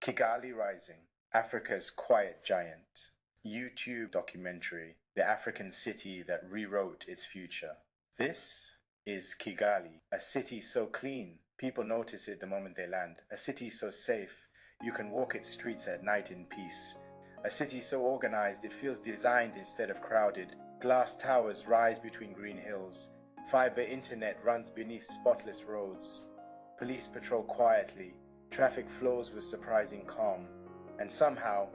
Kigali Rising, Africa's Quiet Giant. YouTube documentary, The African City That Rewrote Its Future. This is Kigali, a city so clean, people notice it the moment they land. A city so safe, you can walk its streets at night in peace. A city so organized, it feels designed instead of crowded. Glass towers rise between green hills. Fiber internet runs beneath spotless roads. Police patrol quietly. Traffic flows with surprising calm. And somehow,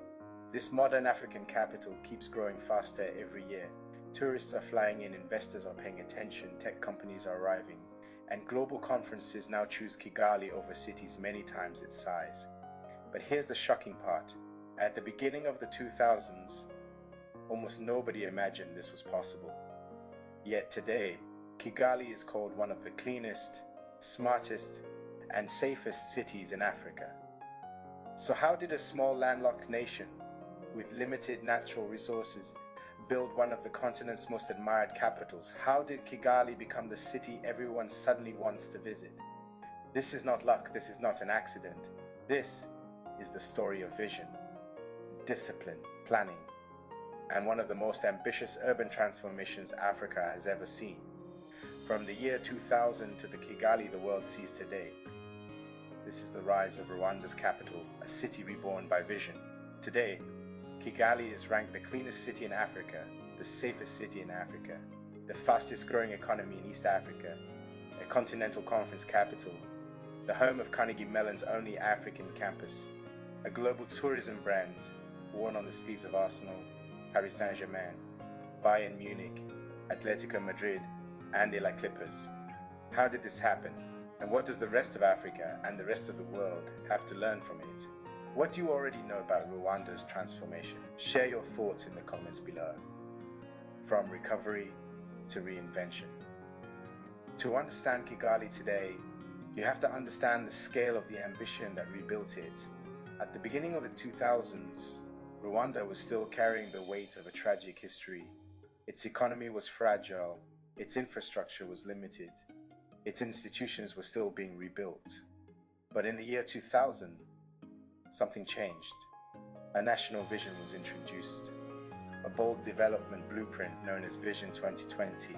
this modern African capital keeps growing faster every year. Tourists are flying in, investors are paying attention, tech companies are arriving, and global conferences now choose Kigali over cities many times its size. But here's the shocking part. At the beginning of the 2000s, almost nobody imagined this was possible. Yet today, Kigali is called one of the cleanest, smartest, and safest cities in Africa. So how did a small landlocked nation with limited natural resources build one of the continent's most admired capitals? How did Kigali become the city everyone suddenly wants to visit? This is not luck, this is not an accident. This is the story of vision, discipline, planning, and one of the most ambitious urban transformations Africa has ever seen. From the year 2000 to the Kigali the world sees today. This is the rise of Rwanda's capital, a city reborn by vision. Today, Kigali is ranked the cleanest city in Africa, the safest city in Africa, the fastest growing economy in East Africa, a continental conference capital, the home of Carnegie Mellon's only African campus, a global tourism brand worn on the sleeves of Arsenal, Paris Saint-Germain, Bayern Munich, Atletico Madrid, and the La Clippers. How did this happen? And what does the rest of Africa and the rest of the world have to learn from it? What do you already know about Rwanda's transformation? Share your thoughts in the comments below. From recovery to reinvention. To understand Kigali today, you have to understand the scale of the ambition that rebuilt it. At the beginning of the 2000s, Rwanda was still carrying the weight of a tragic history. Its economy was fragile, its infrastructure was limited, its institutions were still being rebuilt. But in the year 2000, something changed. A national vision was introduced, a bold development blueprint known as Vision 2020,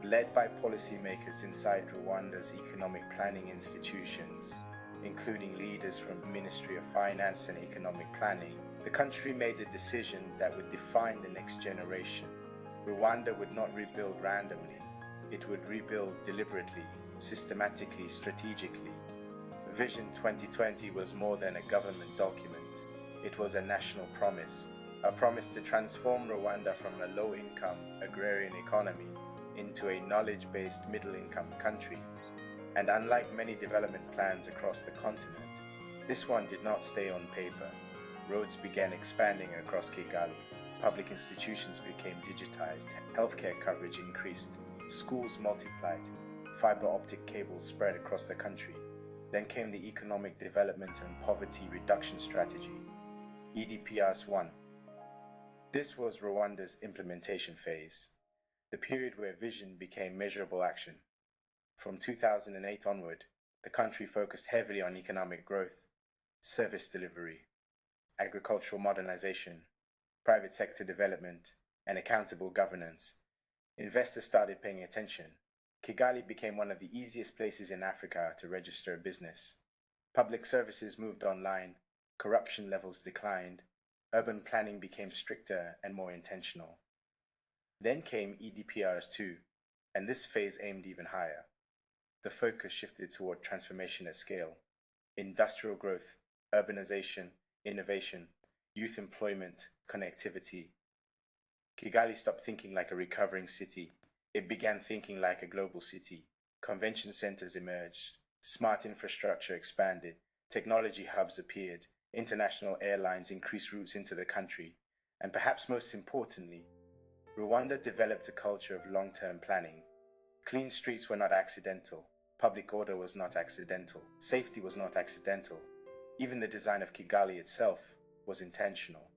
led by policymakers inside Rwanda's economic planning institutions, including leaders from the Ministry of Finance and Economic Planning. The country made a decision that would define the next generation. Rwanda would not rebuild randomly. It would rebuild deliberately, systematically, strategically. Vision 2020 was more than a government document. It was a national promise, a promise to transform Rwanda from a low-income agrarian economy into a knowledge-based middle-income country. And unlike many development plans across the continent, this one did not stay on paper. Roads began expanding across Kigali. Public institutions became digitized. Healthcare coverage increased. Schools multiplied. Fiber optic cables spread across the country. Then came the Economic Development and Poverty Reduction Strategy, EDPRS-1. This was Rwanda's implementation phase, the period where vision became measurable action. From 2008 onward, the country focused heavily on economic growth, service delivery, agricultural modernization, private sector development, and accountable governance. Investors started paying attention. Kigali became one of the easiest places in Africa to register a business. Public services moved online, corruption levels declined, urban planning became stricter and more intentional. Then came EDPRS-2, and this phase aimed even higher. The focus shifted toward transformation at scale, industrial growth, urbanization, innovation, youth employment, connectivity. Kigali stopped thinking like a recovering city. It began thinking like a global city. Convention centers emerged, smart infrastructure expanded, technology hubs appeared, international airlines increased routes into the country, and perhaps most importantly, Rwanda developed a culture of long-term planning. Clean streets were not accidental, public order was not accidental, safety was not accidental. Even the design of Kigali itself was intentional.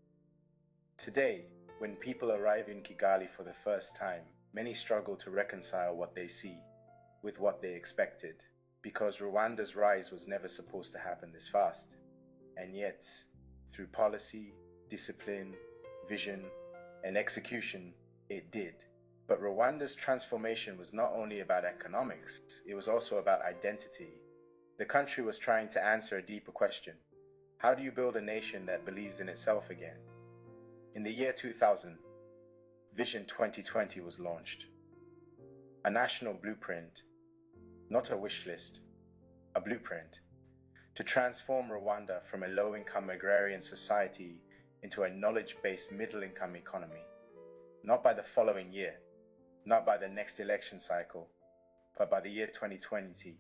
Today, when people arrive in Kigali for the first time, many struggle to reconcile what they see with what they expected, because Rwanda's rise was never supposed to happen this fast. And yet, through policy, discipline, vision, and execution, it did. But Rwanda's transformation was not only about economics, it was also about identity. The country was trying to answer a deeper question. How do you build a nation that believes in itself again? In the year 2000, Vision 2020 was launched. A national blueprint, not a wish list, a blueprint, to transform Rwanda from a low-income agrarian society into a knowledge-based middle-income economy. Not by the following year, not by the next election cycle, but by the year 2020.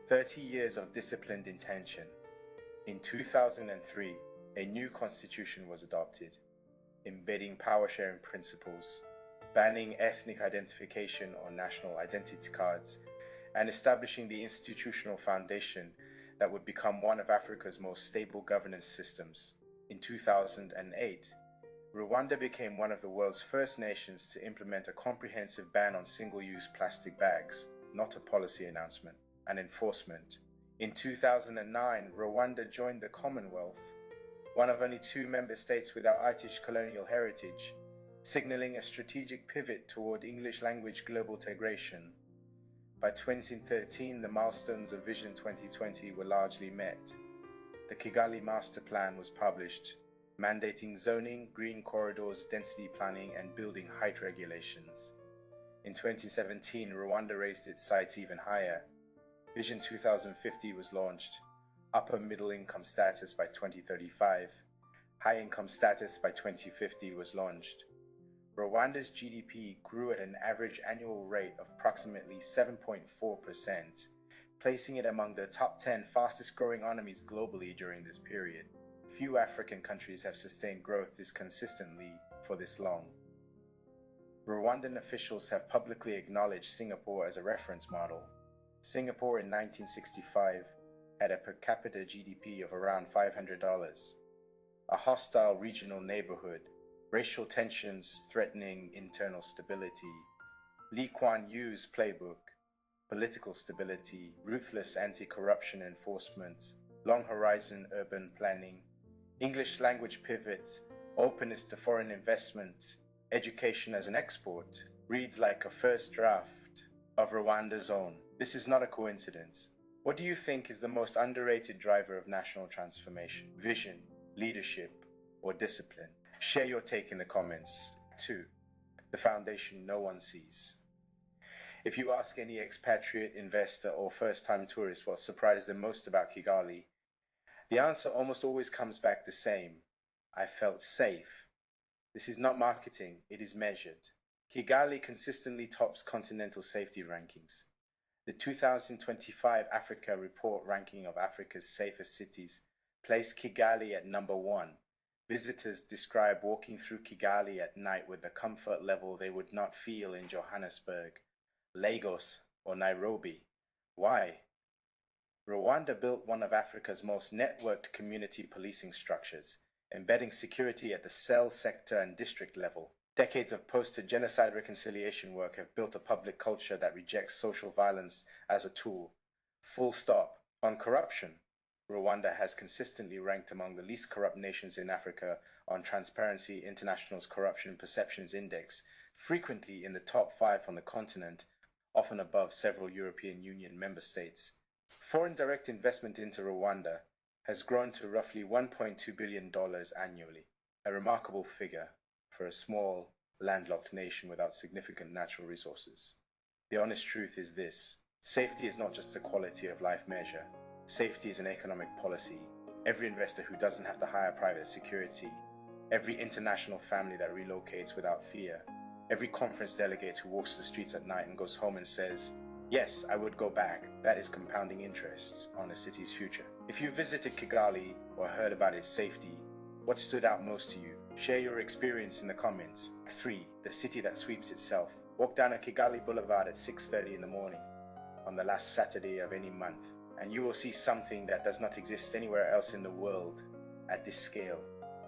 30 years of disciplined intention. In 2003, a new constitution was adopted, embedding power-sharing principles, banning ethnic identification on national identity cards, and establishing the institutional foundation that would become one of Africa's most stable governance systems. In 2008, Rwanda became one of the world's first nations to implement a comprehensive ban on single-use plastic bags, not a policy announcement, and enforcement. In 2009, Rwanda joined the Commonwealth, one of only 2 member states without British colonial heritage, signaling a strategic pivot toward English language global integration. By 2013, the milestones of Vision 2020 were largely met. The Kigali Master Plan was published, mandating zoning, green corridors, density planning, and building height regulations. In 2017, Rwanda raised its sights even higher. Vision 2050 was launched, upper middle income status by 2035, high income status by 2050 was launched. Rwanda's GDP grew at an average annual rate of approximately 7.4%, placing it among the top 10 fastest growing economies globally during this period. Few African countries have sustained growth this consistently for this long. Rwandan officials have publicly acknowledged Singapore as a reference model. Singapore in 1965 had a per capita GDP of around $500. A hostile regional neighborhood, racial tensions threatening internal stability, Lee Kuan Yew's playbook, political stability, ruthless anti-corruption enforcement, long-horizon urban planning, English language pivot, openness to foreign investment, education as an export, reads like a first draft of Rwanda's own. This is not a coincidence. What do you think is the most underrated driver of national transformation? Vision, leadership, or discipline? Share your take in the comments. 2. The foundation no one sees. If you ask any expatriate, investor, or first-time tourist what surprised them most about Kigali, the answer almost always comes back the same. I felt safe. This is not marketing, it is measured. Kigali consistently tops continental safety rankings. The 2025 Africa Report ranking of Africa's safest cities placed Kigali at number 1. Visitors describe walking through Kigali at night with the comfort level they would not feel in Johannesburg, Lagos, or Nairobi. Why? Rwanda built one of Africa's most networked community policing structures, embedding security at the cell, sector, and district level. Decades of post-genocide reconciliation work have built a public culture that rejects social violence as a tool. Full stop. On corruption, Rwanda has consistently ranked among the least corrupt nations in Africa on Transparency International's Corruption Perceptions Index, frequently in the top 5 on the continent, often above several European Union member states. Foreign direct investment into Rwanda has grown to roughly $1.2 billion annually, a remarkable figure for a small, landlocked nation without significant natural resources. The honest truth is this: safety is not just a quality of life measure. Safety is an economic policy. Every investor who doesn't have to hire private security, every international family that relocates without fear, every conference delegate who walks the streets at night and goes home and says, "Yes, I would go back," that is compounding interest on a city's future. If you visited Kigali or heard about its safety, what stood out most to you? Share your experience in the comments. 3. The city that sweeps itself. Walk down a Kigali Boulevard at 6:30 in the morning on the last Saturday of any month, and you will see something that does not exist anywhere else in the world at this scale.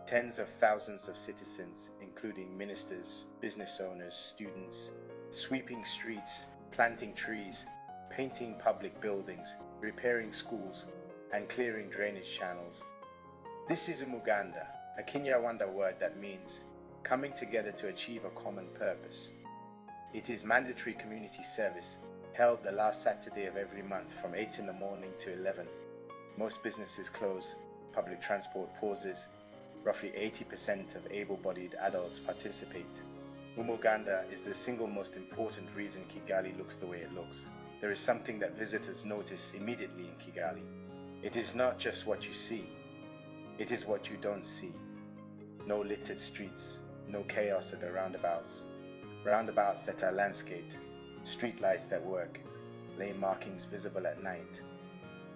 Tens of thousands of citizens, including ministers, business owners, students, sweeping streets, planting trees, painting public buildings, repairing schools, and clearing drainage channels. This is umuganda, a Kinyarwanda word that means coming together to achieve a common purpose. It is mandatory community service held the last Saturday of every month from 8 in the morning to 11. Most businesses close, public transport pauses, roughly 80% of able-bodied adults participate. Umuganda is the single most important reason Kigali looks the way it looks. There is something that visitors notice immediately in Kigali. It is not just what you see, it is what you don't see. No littered streets, no chaos at the roundabouts. Roundabouts that are landscaped, streetlights that work, lane markings visible at night.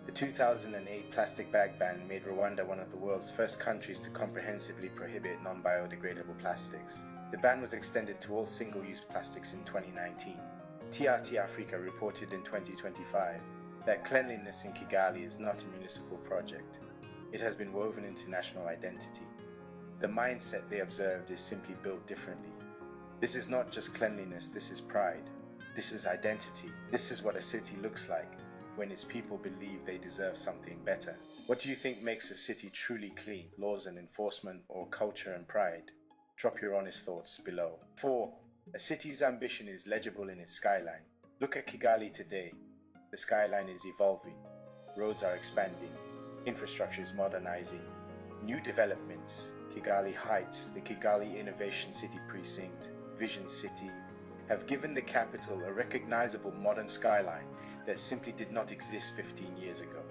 The 2008 plastic bag ban made Rwanda one of the world's first countries to comprehensively prohibit non-biodegradable plastics. The ban was extended to all single-use plastics in 2019. TRT Africa reported in 2025 that cleanliness in Kigali is not a municipal project. It has been woven into national identity. The mindset, they observed, is simply built differently. This is not just cleanliness, this is pride. This is identity. This is what a city looks like when its people believe they deserve something better. What do you think makes a city truly clean? Laws and enforcement, or culture and pride? Drop your honest thoughts below. 4. A city's ambition is legible in its skyline. Look at Kigali today. The skyline is evolving. Roads are expanding. Infrastructure is modernizing. New developments, Kigali Heights, the Kigali Innovation City Precinct, Vision City, have given the capital a recognizable modern skyline that simply did not exist 15 years ago.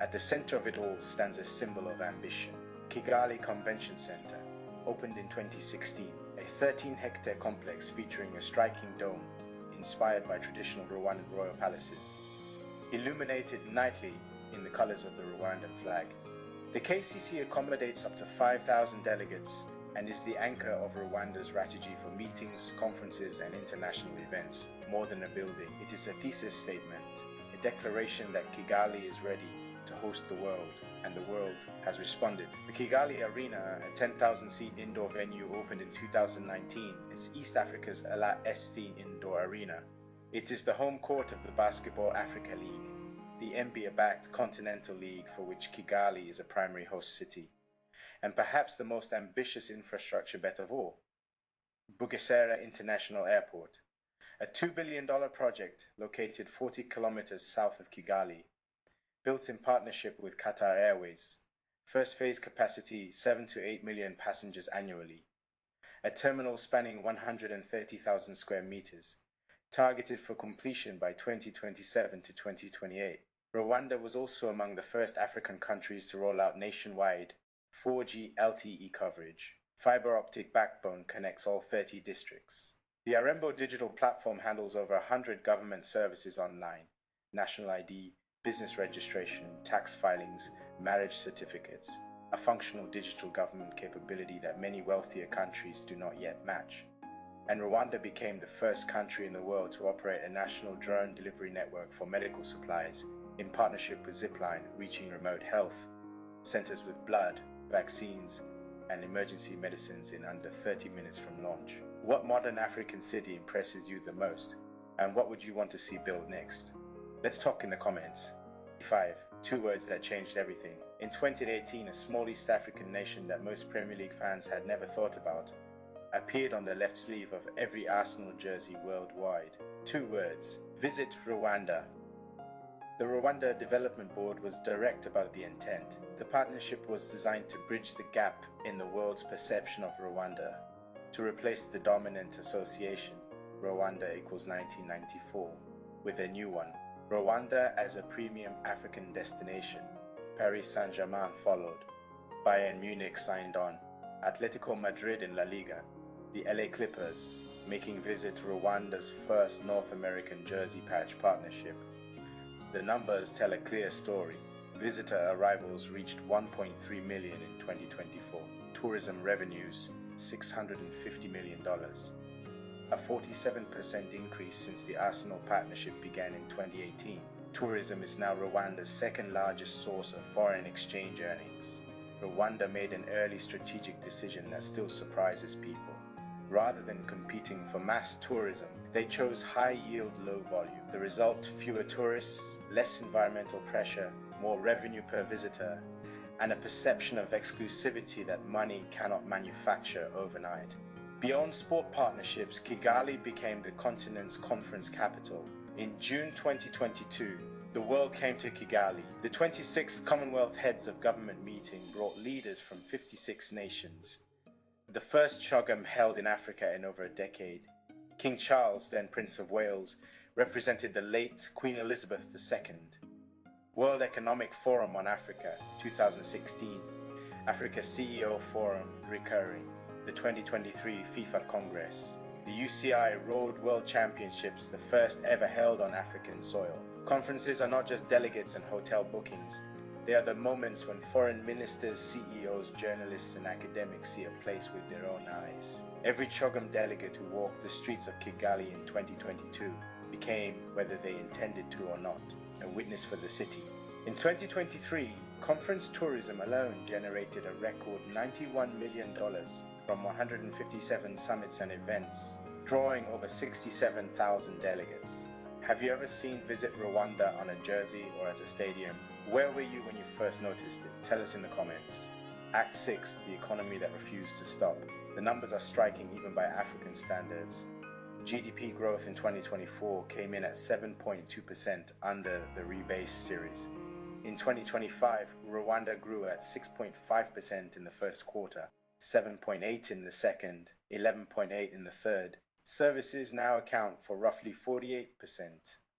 At the center of it all stands a symbol of ambition. Kigali Convention Center, opened in 2016, a 13-hectare complex featuring a striking dome inspired by traditional Rwandan royal palaces, illuminated nightly in the colors of the Rwandan flag. The KCC accommodates up to 5,000 delegates and is the anchor of Rwanda's strategy for meetings, conferences, and international events. More than a building, it is a thesis statement, a declaration that Kigali is ready to host the world, and the world has responded. The Kigali Arena, a 10,000-seat indoor venue, opened in 2019. It's East Africa's St Indoor Arena. It is the home court of the Basketball Africa League, the NBA-backed Continental League for which Kigali is a primary host city, and perhaps the most ambitious infrastructure bet of all, Bugesera International Airport, a $2 billion project located 40 kilometers south of Kigali, built in partnership with Qatar Airways. First phase capacity 7 to 8 million passengers annually. A terminal spanning 130,000 square meters, targeted for completion by 2027 to 2028. Rwanda was also among the first African countries to roll out nationwide 4G LTE coverage. Fiber optic backbone connects all 30 districts. The Arembo digital platform handles over 100 government services online: national ID, business registration, tax filings, marriage certificates, a functional digital government capability that many wealthier countries do not yet match. And Rwanda became the first country in the world to operate a national drone delivery network for medical supplies in partnership with Zipline, reaching remote health centers with blood, vaccines, and emergency medicines in under 30 minutes from launch. What modern African city impresses you the most? And what would you want to see built next? Let's talk in the comments. 5. 2 words that changed everything. In 2018, a small East African nation that most Premier League fans had never thought about appeared on the left sleeve of every Arsenal jersey worldwide. 2 words. Visit Rwanda. The Rwanda Development Board was direct about the intent. The partnership was designed to bridge the gap in the world's perception of Rwanda, to replace the dominant association, Rwanda equals 1994, with a new one, Rwanda as a premium African destination. Paris Saint-Germain followed. Bayern Munich signed on. Atletico Madrid in La Liga. The LA Clippers, making Visit Rwanda's first North American jersey patch partnership. The numbers tell a clear story. Visitor arrivals reached 1.3 million in 2024. Tourism revenues, $650 million. A 47% increase since the Arsenal partnership began in 2018. Tourism is now Rwanda's second largest source of foreign exchange earnings. Rwanda made an early strategic decision that still surprises people. Rather than competing for mass tourism, they chose high yield, low volume. The result, fewer tourists, less environmental pressure, more revenue per visitor, and a perception of exclusivity that money cannot manufacture overnight. Beyond sport partnerships, Kigali became the continent's conference capital. In June 2022, the world came to Kigali. The 26th Commonwealth Heads of Government meeting brought leaders from 56 nations. The first CHOGM held in Africa in over a decade. King Charles, then Prince of Wales, represented the late Queen Elizabeth II. World Economic Forum on Africa, 2016. Africa CEO Forum recurring. The 2023 FIFA Congress. The UCI Road World Championships, the first ever held on African soil. Conferences are not just delegates and hotel bookings. They are the moments when foreign ministers, CEOs, journalists, and academics see a place with their own eyes. Every CHOGM delegate who walked the streets of Kigali in 2022 became, whether they intended to or not, a witness for the city. In 2023, conference tourism alone generated a record $91 million from 157 summits and events, drawing over 67,000 delegates. Have you ever seen Visit Rwanda on a jersey or at a stadium? Where were you when you first noticed it? Tell us in the comments. Act 6, the economy that refused to stop. The numbers are striking even by African standards. GDP growth in 2024 came in at 7.2% under the rebase series. In 2025, Rwanda grew at 6.5% in the first quarter, 7.8% in the second, 11.8% in the third. Services now account for roughly 48%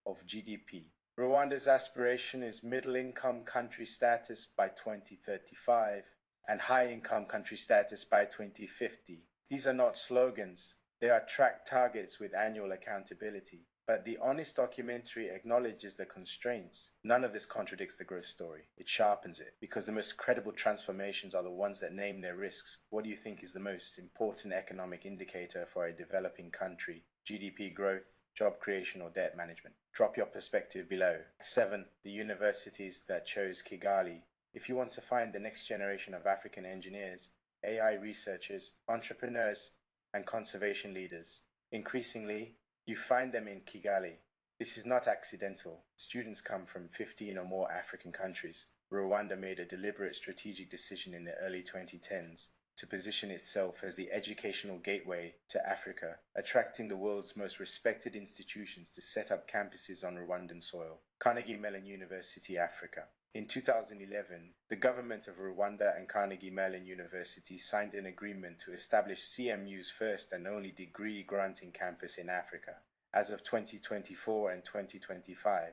of GDP. Rwanda's aspiration is middle-income country status by 2035 and high-income country status by 2050. These are not slogans. They are tracked targets with annual accountability. But the honest documentary acknowledges the constraints. None of this contradicts the growth story. It sharpens it, because the most credible transformations are the ones that name their risks. What do you think is the most important economic indicator for a developing country? GDP growth, job creation, or debt management? Drop your perspective below. 7. The universities that chose Kigali. If you want to find the next generation of African engineers, AI researchers, entrepreneurs, and conservation leaders, increasingly, you find them in Kigali. This is not accidental. Students come from 15 or more African countries. Rwanda made a deliberate strategic decision in the early 2010s to position itself as the educational gateway to Africa, attracting the world's most respected institutions to set up campuses on Rwandan soil. Carnegie Mellon University, Africa. In 2011, the government of Rwanda and Carnegie Mellon University signed an agreement to establish CMU's first and only degree-granting campus in Africa. As of 2024 and 2025,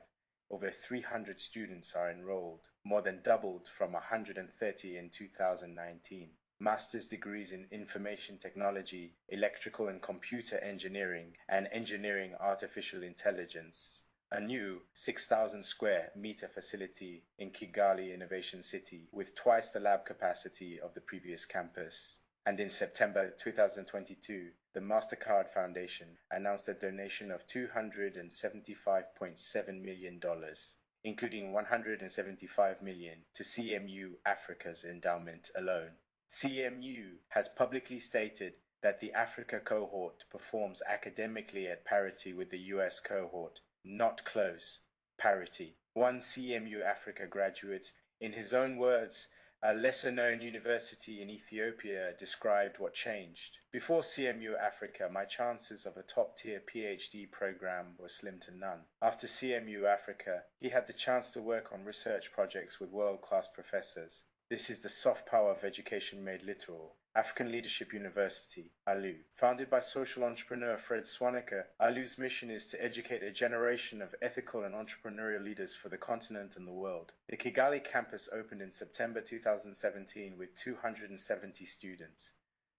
over 300 students are enrolled, more than doubled from 130 in 2019. Master's degrees in information technology, electrical and computer engineering, and engineering artificial intelligence. A new 6,000 square meter facility in Kigali Innovation City with twice the lab capacity of the previous campus. And in September 2022, the MasterCard Foundation announced a donation of $275.7 million, including $175 million to CMU Africa's endowment alone. CMU has publicly stated that the Africa cohort performs academically at parity with the US cohort. Not close. Parity. One CMU Africa graduate, in his own words, a lesser-known university in Ethiopia, described what changed. Before CMU Africa, my chances of a top-tier PhD program were slim to none. After CMU Africa, he had the chance to work on research projects with world-class professors. This is the soft power of education made literal. African Leadership University, ALU. Founded by social entrepreneur Fred Swaneker, ALU's mission is to educate a generation of ethical and entrepreneurial leaders for the continent and the world. The Kigali campus opened in September 2017 with 270 students.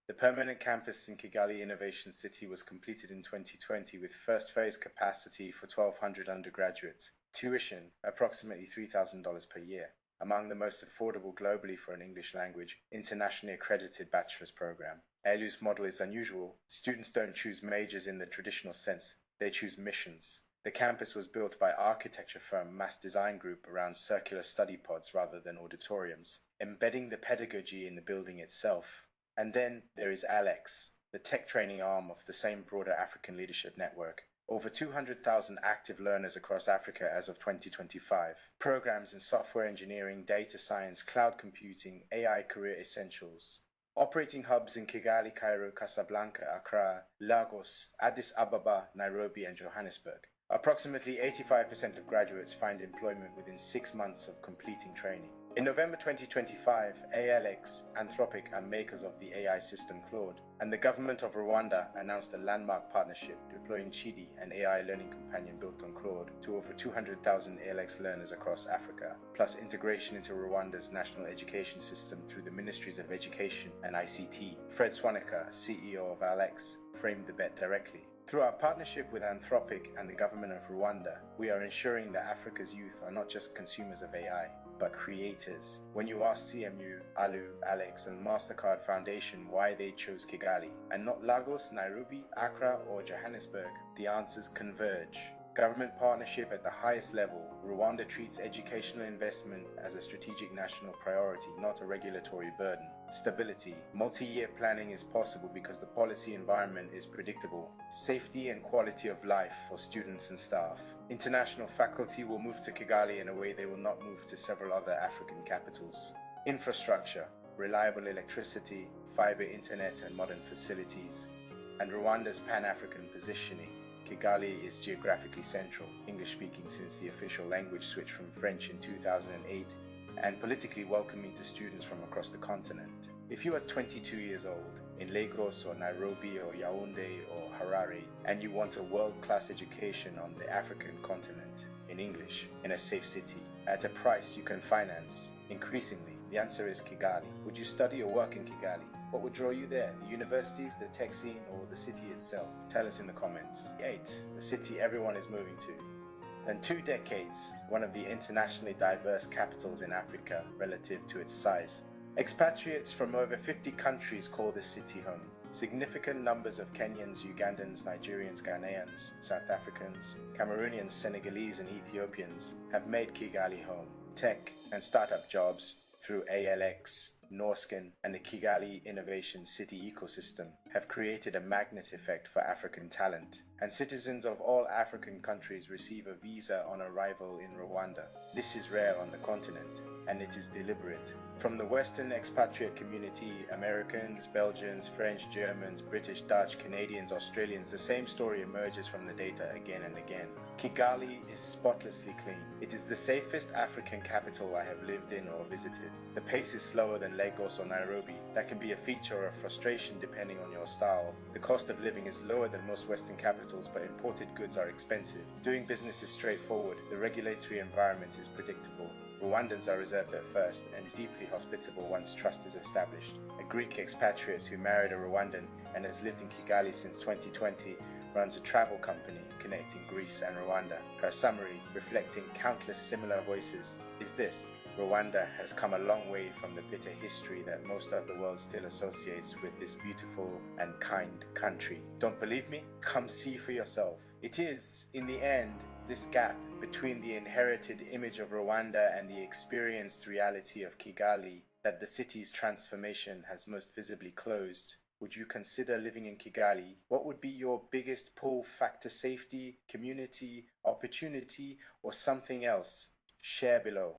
The permanent campus in Kigali Innovation City was completed in 2020 with first phase capacity for 1,200 undergraduates. Tuition, approximately $3,000 per year. Among the most affordable globally for an English language, internationally accredited bachelor's program. ALU's model is unusual. Students don't choose majors in the traditional sense. They choose missions. The campus was built by architecture firm Mass Design Group around circular study pods rather than auditoriums, embedding the pedagogy in the building itself. And then there is ALEX, the tech training arm of the same broader African Leadership Network, Over 200,000 active learners across Africa as of 2025. Programs in software engineering, data science, cloud computing, AI career essentials. Operating hubs in Kigali, Cairo, Casablanca, Accra, Lagos, Addis Ababa, Nairobi, and Johannesburg. Approximately 85% of graduates find employment within 6 months of completing training. In November 2025, ALX, Anthropic, are makers of the AI system Claude, and the government of Rwanda announced a landmark partnership deploying Chidi, an AI learning companion built on Claude, to over 200,000 ALX learners across Africa, plus integration into Rwanda's national education system through the Ministries of Education and ICT. Fred Swaneker, CEO of ALX, framed the bet directly. Through our partnership with Anthropic and the government of Rwanda, we are ensuring that Africa's youth are not just consumers of AI, but creators. When you ask CMU, ALU, Alex, and MasterCard Foundation why they chose Kigali, and not Lagos, Nairobi, Accra, or Johannesburg, the answers converge. Government partnership at the highest level. Rwanda treats educational investment as a strategic national priority, not a regulatory burden. Stability. Multi-year planning is possible because the policy environment is predictable. Safety and quality of life for students and staff. International faculty will move to Kigali in a way they will not move to several other African capitals. Infrastructure. Reliable electricity, fiber internet, and modern facilities. And Rwanda's Pan-African positioning. Kigali is geographically central, English-speaking since the official language switched from French in 2008, and politically welcoming to students from across the continent. If you are 22 years old, in Lagos or Nairobi or Yaoundé or Harare, and you want a world-class education on the African continent, in English, in a safe city, at a price you can finance, increasingly, the answer is Kigali. Would you study or work in Kigali? What would draw you there? The universities, the tech scene, or the city itself? Tell us in the comments. 8. The city everyone is moving to. In 2 decades, one of the internationally diverse capitals in Africa relative to its size. Expatriates from over 50 countries call this city home. Significant numbers of Kenyans, Ugandans, Nigerians, Ghanaians, South Africans, Cameroonians, Senegalese, and Ethiopians have made Kigali home. Tech and startup jobs through ALX, Norskin, and the Kigali Innovation City ecosystem have created a magnet effect for African talent, and citizens of all African countries receive a visa on arrival in Rwanda. This is rare on the continent, and it is deliberate. From the Western expatriate community, Americans, Belgians, French, Germans, British, Dutch, Canadians, Australians, the same story emerges from the data again and again. Kigali is spotlessly clean. It is the safest African capital I have lived in or visited. The pace is slower than Lagos or Nairobi. That can be a feature or a frustration depending on your style. The cost of living is lower than most Western capitals, but imported goods are expensive. Doing business is straightforward. The regulatory environment is predictable. Rwandans are reserved at first and deeply hospitable once trust is established. A Greek expatriate who married a Rwandan and has lived in Kigali since 2020 runs a travel company connecting Greece and Rwanda. Her summary, reflecting countless similar voices, is this: Rwanda has come a long way from the bitter history that most of the world still associates with this beautiful and kind country. Don't believe me? Come see for yourself. It is, in the end, this gap between the inherited image of Rwanda and the experienced reality of Kigali that the city's transformation has most visibly closed. Would you consider living in Kigali? What would be your biggest pull factor? Safety, community, opportunity, or something else? Share below.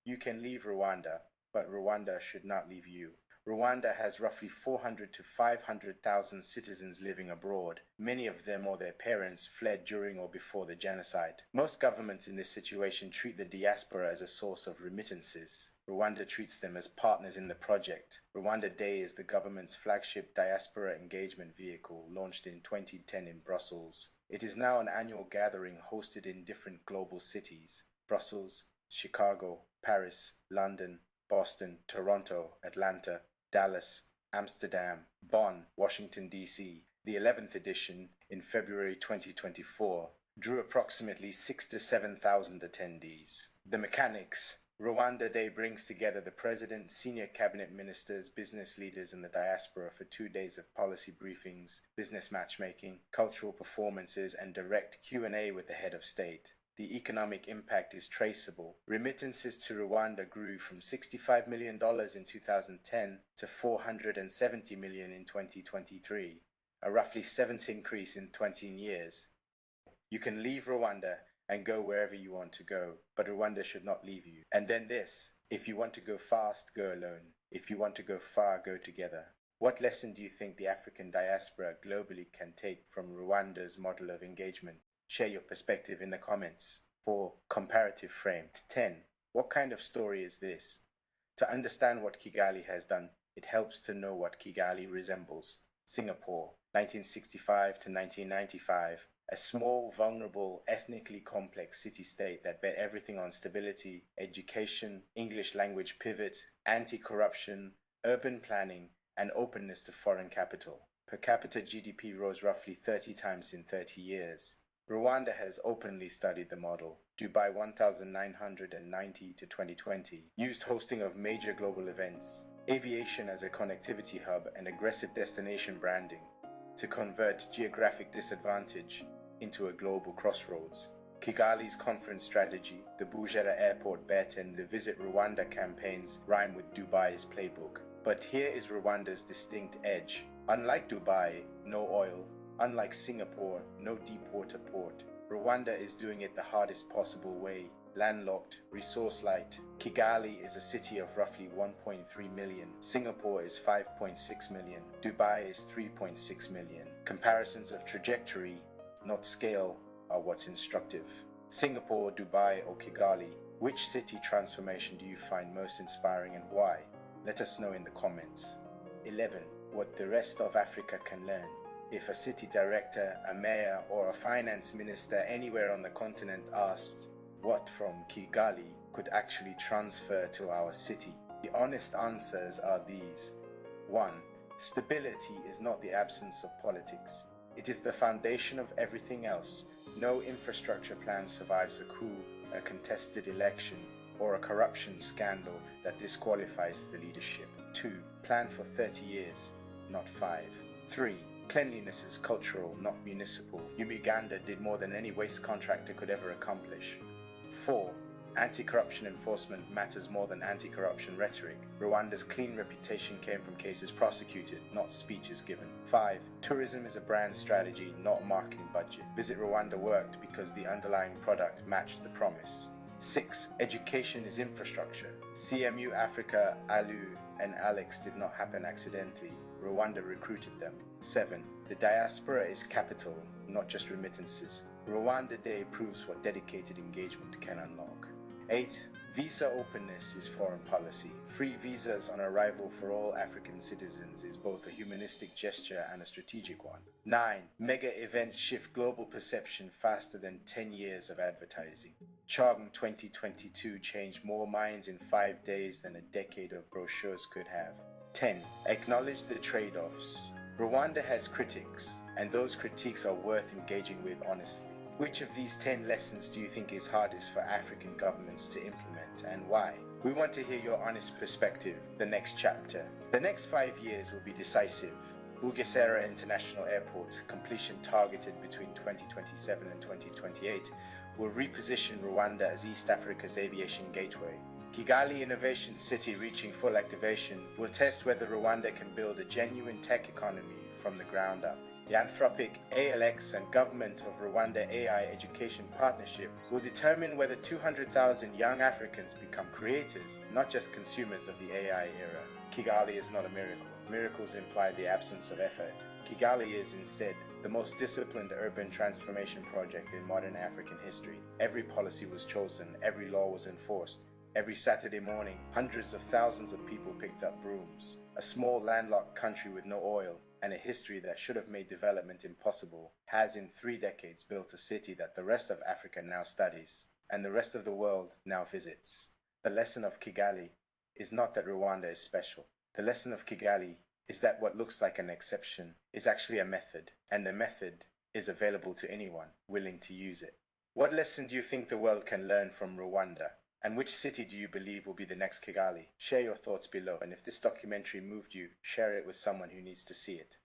You can leave Rwanda, but Rwanda should not leave you. Rwanda has roughly 400 to 500,000 citizens living abroad. Many of them or their parents fled during or before the genocide. Most governments in this situation treat the diaspora as a source of remittances. Rwanda treats them as partners in the project. Rwanda Day is the government's flagship diaspora engagement vehicle, launched in 2010 in Brussels. It is now an annual gathering hosted in different global cities: Brussels, Chicago, Paris, London, Boston, Toronto, Atlanta, Dallas, Amsterdam, Bonn, Washington, D.C. The 11th edition, in February 2024, drew approximately 6,000 to 7,000 attendees. The mechanics. Rwanda Day brings together the president, senior cabinet ministers, business leaders, and the diaspora for 2 days of policy briefings, business matchmaking, cultural performances, and direct Q&A with the head of state. The economic impact is traceable. Remittances to Rwanda grew from $65 million in 2010 to $470 million in 2023, a roughly 7th increase in 20 years. You can leave Rwanda and go wherever you want to go, but Rwanda should not leave you. And then this: if you want to go fast, go alone. If you want to go far, go together. What lesson do you think the African diaspora globally can take from Rwanda's model of engagement? Share your perspective in the comments. For Comparative Frame. 10. What kind of story is this? To understand what Kigali has done, it helps to know what Kigali resembles. Singapore, 1965 to 1995. A small, vulnerable, ethnically complex city-state that bet everything on stability, education, English language pivot, anti-corruption, urban planning, and openness to foreign capital. Per capita GDP rose roughly 30 times in 30 years. Rwanda has openly studied the model. Dubai 1990 to 2020 used hosting of major global events, aviation as a connectivity hub, and aggressive destination branding to convert geographic disadvantage into a global crossroads. Kigali's conference strategy, the Bugesera airport bet, and the Visit Rwanda campaigns rhyme with Dubai's playbook. But here is Rwanda's distinct edge. Unlike Dubai, no oil. Unlike Singapore, no deep water port. Rwanda is doing it the hardest possible way. Landlocked, resource-light. Kigali is a city of roughly 1.3 million. Singapore is 5.6 million. Dubai is 3.6 million. Comparisons of trajectory, not scale, are what's instructive. Singapore, Dubai, or Kigali, which city transformation do you find most inspiring and why? Let us know in the comments. 11. What the rest of Africa can learn. If a city director, a mayor, or a finance minister anywhere on the continent asked what from Kigali could actually transfer to our city, the honest answers are these. 1. Stability is not the absence of politics. It is the foundation of everything else. No infrastructure plan survives a coup, a contested election, or a corruption scandal that disqualifies the leadership. 2. Plan for 30 years, not 5. 3. Cleanliness is cultural, not municipal. Uganda did more than any waste contractor could ever accomplish. 4. Anti-corruption enforcement matters more than anti-corruption rhetoric. Rwanda's clean reputation came from cases prosecuted, not speeches given. 5. Tourism is a brand strategy, not a marketing budget. Visit Rwanda worked because the underlying product matched the promise. 6. Education is infrastructure. CMU Africa, ALU, and Alex did not happen accidentally. Rwanda recruited them. 7. The diaspora is capital, not just remittances. Rwanda Day proves what dedicated engagement can unlock. 8. Visa openness is foreign policy. Free visas on arrival for all African citizens is both a humanistic gesture and a strategic one. 9. Mega events shift global perception faster than 10 years of advertising. Chong 2022 changed more minds in 5 days than a decade of brochures could have. 10. Acknowledge the trade-offs. Rwanda has critics, and those critiques are worth engaging with honestly. Which of these 10 lessons do you think is hardest for African governments to implement, and why? We want to hear your honest perspective. The next chapter. The next 5 years will be decisive. Bugesera International Airport, completion targeted between 2027 and 2028, will reposition Rwanda as East Africa's aviation gateway. Kigali Innovation City reaching full activation will test whether Rwanda can build a genuine tech economy from the ground up. The Anthropic, ALX, and Government of Rwanda AI Education Partnership will determine whether 200,000 young Africans become creators, not just consumers of the AI era. Kigali is not a miracle. Miracles imply the absence of effort. Kigali is instead the most disciplined urban transformation project in modern African history. Every policy was chosen, every law was enforced. Every Saturday morning, hundreds of thousands of people picked up brooms. A small landlocked country with no oil and a history that should have made development impossible has in 3 decades built a city that the rest of Africa now studies and the rest of the world now visits. The lesson of Kigali is not that Rwanda is special. The lesson of Kigali is that what looks like an exception is actually a method, and the method is available to anyone willing to use it. What lesson do you think the world can learn from Rwanda? And which city do you believe will be the next Kigali? Share your thoughts below, and if this documentary moved you, share it with someone who needs to see it.